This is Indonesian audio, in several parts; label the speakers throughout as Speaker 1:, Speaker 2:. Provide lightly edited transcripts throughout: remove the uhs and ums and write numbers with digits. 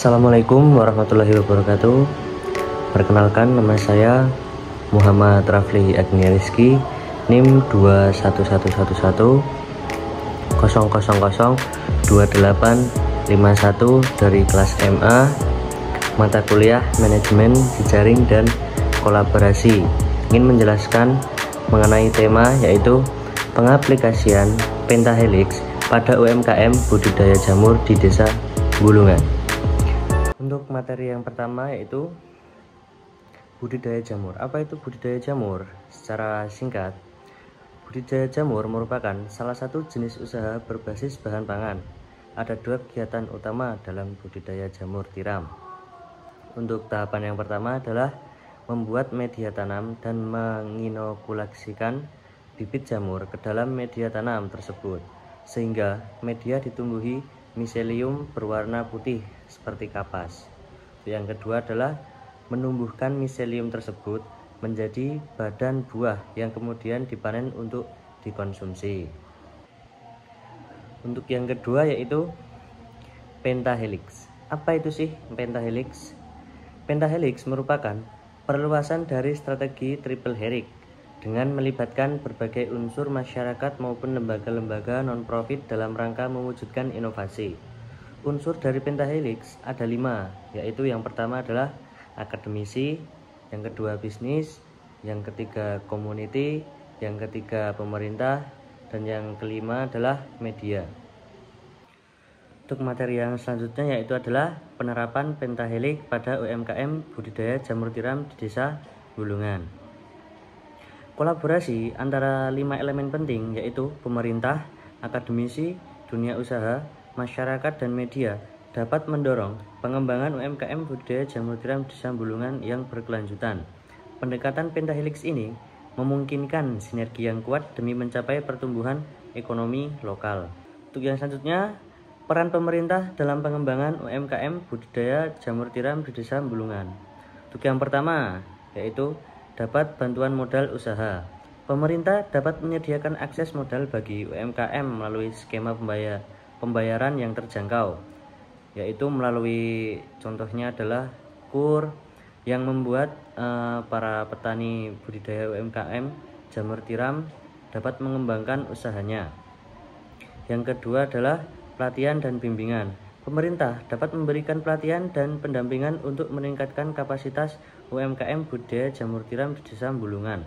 Speaker 1: Assalamualaikum warahmatullahi wabarakatuh. Perkenalkan, nama saya Muhammad Rafli Agni Rizky, NIM 21110002851 dari kelas MA, mata kuliah Manajemen Jejaring dan Kolaborasi. Ingin menjelaskan mengenai tema yaitu pengaplikasian pentahelix pada UMKM budidaya jamur di Desa Bulungan. Untuk materi yang pertama yaitu budidaya jamur. Apa itu budidaya jamur? Secara singkat, budidaya jamur merupakan salah satu jenis usaha berbasis bahan pangan. Ada dua kegiatan utama dalam budidaya jamur tiram. Untuk tahapan yang pertama adalah membuat media tanam dan menginokulasikan bibit jamur ke dalam media tanam tersebut, sehingga media ditumbuhi miselium berwarna putih seperti kapas. Yang kedua adalah menumbuhkan miselium tersebut menjadi badan buah yang kemudian dipanen untuk dikonsumsi. Untuk yang kedua yaitu pentahelix. Apa itu sih pentahelix? Pentahelix merupakan perluasan dari strategi triple helix dengan melibatkan berbagai unsur masyarakat maupun lembaga-lembaga non-profit dalam rangka mewujudkan inovasi. Unsur dari pentahelix ada 5, yaitu yang pertama adalah akademisi, yang kedua bisnis, yang ketiga community, yang ketiga pemerintah, dan yang kelima adalah media. Untuk materi yang selanjutnya yaitu adalah penerapan pentahelix pada UMKM budidaya jamur tiram di Desa Bulungan. Kolaborasi antara 5 elemen penting yaitu pemerintah, akademisi, dunia usaha, masyarakat, dan media dapat mendorong pengembangan UMKM budidaya jamur tiram Desa Bulungan yang berkelanjutan. Pendekatan pentahelix ini memungkinkan sinergi yang kuat demi mencapai pertumbuhan ekonomi lokal. Untuk yang selanjutnya, peran pemerintah dalam pengembangan UMKM budidaya jamur tiram di Desa Bulungan. Untuk yang pertama yaitu dapat bantuan modal usaha. Pemerintah dapat menyediakan akses modal bagi UMKM melalui skema pembayaran yang terjangkau, yaitu melalui contohnya adalah KUR yang membuat para petani budidaya UMKM jamur tiram dapat mengembangkan usahanya. Yang kedua adalah pelatihan dan bimbingan. Pemerintah dapat memberikan pelatihan dan pendampingan untuk meningkatkan kapasitas UMKM budidaya jamur tiram di Desa Bulungan.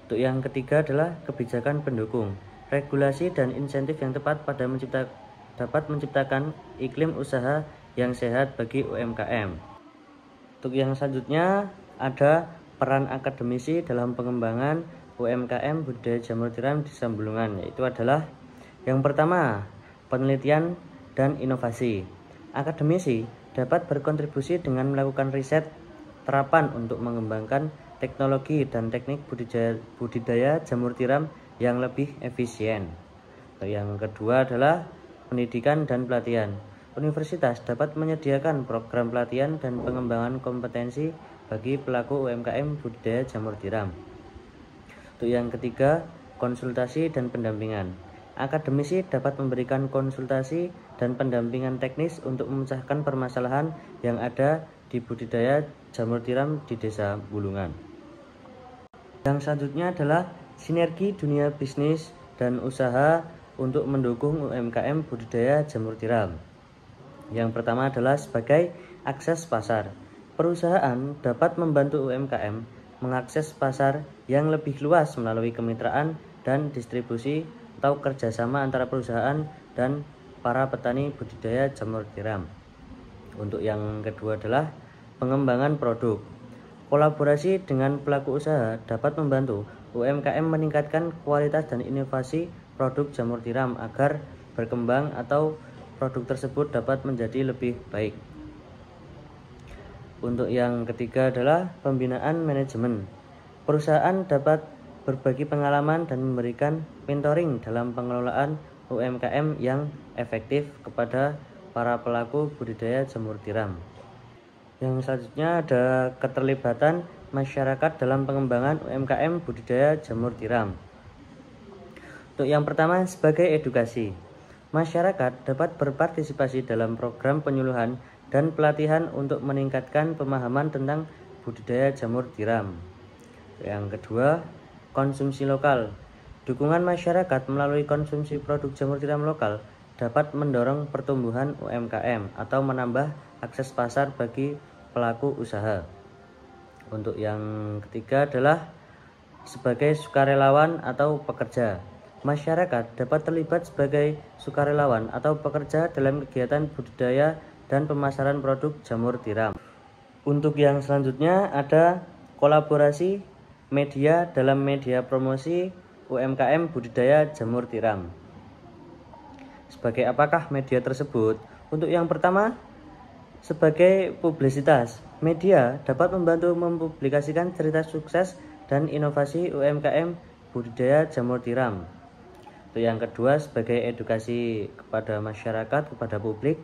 Speaker 1: Untuk yang ketiga adalah kebijakan pendukung. Regulasi dan insentif yang tepat dapat menciptakan iklim usaha yang sehat bagi UMKM. Untuk yang selanjutnya ada peran akademisi dalam pengembangan UMKM budidaya jamur tiram di Desa Bulungan, yaitu adalah yang pertama, penelitian dan inovasi. Akademisi dapat berkontribusi dengan melakukan riset terapan untuk mengembangkan teknologi dan teknik budidaya jamur tiram yang lebih efisien. Yang kedua adalah pendidikan dan pelatihan. Universitas dapat menyediakan program pelatihan dan pengembangan kompetensi bagi pelaku UMKM budidaya jamur tiram. Untuk yang ketiga, konsultasi dan pendampingan. Akademisi dapat memberikan konsultasi dan pendampingan teknis untuk memecahkan permasalahan yang ada di budidaya jamur tiram di Desa Bulungan. Yang selanjutnya adalah sinergi dunia bisnis dan usaha untuk mendukung UMKM budidaya jamur tiram. Yang pertama adalah sebagai akses pasar. Perusahaan dapat membantu UMKM mengakses pasar yang lebih luas melalui kemitraan dan distribusi atau kerjasama antara perusahaan dan para petani budidaya jamur tiram. Untuk yang kedua adalah pengembangan produk. Kolaborasi dengan pelaku usaha dapat membantu UMKM meningkatkan kualitas dan inovasi produk jamur tiram agar berkembang atau produk tersebut dapat menjadi lebih baik. Untuk yang ketiga adalah pembinaan manajemen. Perusahaan dapat berbagi pengalaman dan memberikan mentoring dalam pengelolaan UMKM yang efektif kepada para pelaku budidaya jamur tiram. Yang selanjutnya ada keterlibatan masyarakat dalam pengembangan UMKM budidaya jamur tiram. Untuk yang pertama sebagai edukasi. Masyarakat dapat berpartisipasi dalam program penyuluhan dan pelatihan untuk meningkatkan pemahaman tentang budidaya jamur tiram. Yang kedua, konsumsi lokal. Dukungan masyarakat melalui konsumsi produk jamur tiram lokal dapat mendorong pertumbuhan UMKM atau menambah akses pasar bagi pelaku usaha. Untuk yang ketiga adalah sebagai sukarelawan atau pekerja. Masyarakat dapat terlibat sebagai sukarelawan atau pekerja dalam kegiatan budidaya dan pemasaran produk jamur tiram. Untuk yang selanjutnya ada kolaborasi media dalam media promosi UMKM budidaya jamur tiram. Sebagai apakah media tersebut? Untuk yang pertama, sebagai publisitas, media dapat membantu mempublikasikan cerita sukses dan inovasi UMKM budidaya jamur tiram. Untuk yang kedua, sebagai edukasi kepada masyarakat, kepada publik,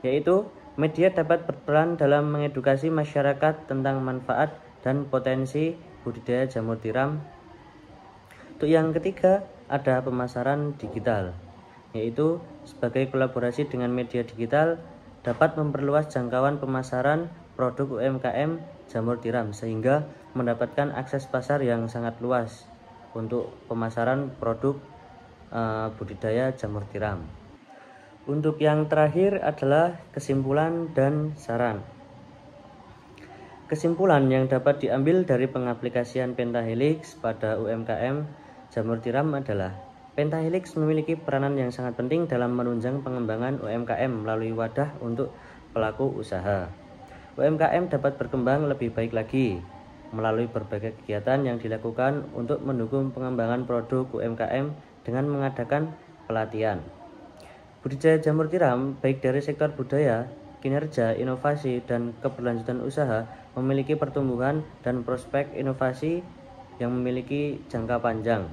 Speaker 1: yaitu media dapat berperan dalam mengedukasi masyarakat tentang manfaat dan potensi budidaya jamur tiram. Untuk yang ketiga, ada pemasaran digital, yaitu sebagai kolaborasi dengan media digital dapat memperluas jangkauan pemasaran produk UMKM jamur tiram sehingga mendapatkan akses pasar yang sangat luas untuk pemasaran produk budidaya jamur tiram. Untuk yang terakhir adalah kesimpulan dan saran. Kesimpulan yang dapat diambil dari pengaplikasian Pentahelix pada UMKM jamur tiram adalah Pentahelix memiliki peranan yang sangat penting dalam menunjang pengembangan UMKM melalui wadah untuk pelaku usaha. UMKM dapat berkembang lebih baik lagi melalui berbagai kegiatan yang dilakukan untuk mendukung pengembangan produk UMKM dengan mengadakan pelatihan. Budidaya jamur tiram baik dari sektor budaya, kinerja, inovasi, dan keberlanjutan usaha memiliki pertumbuhan dan prospek inovasi yang memiliki jangka panjang.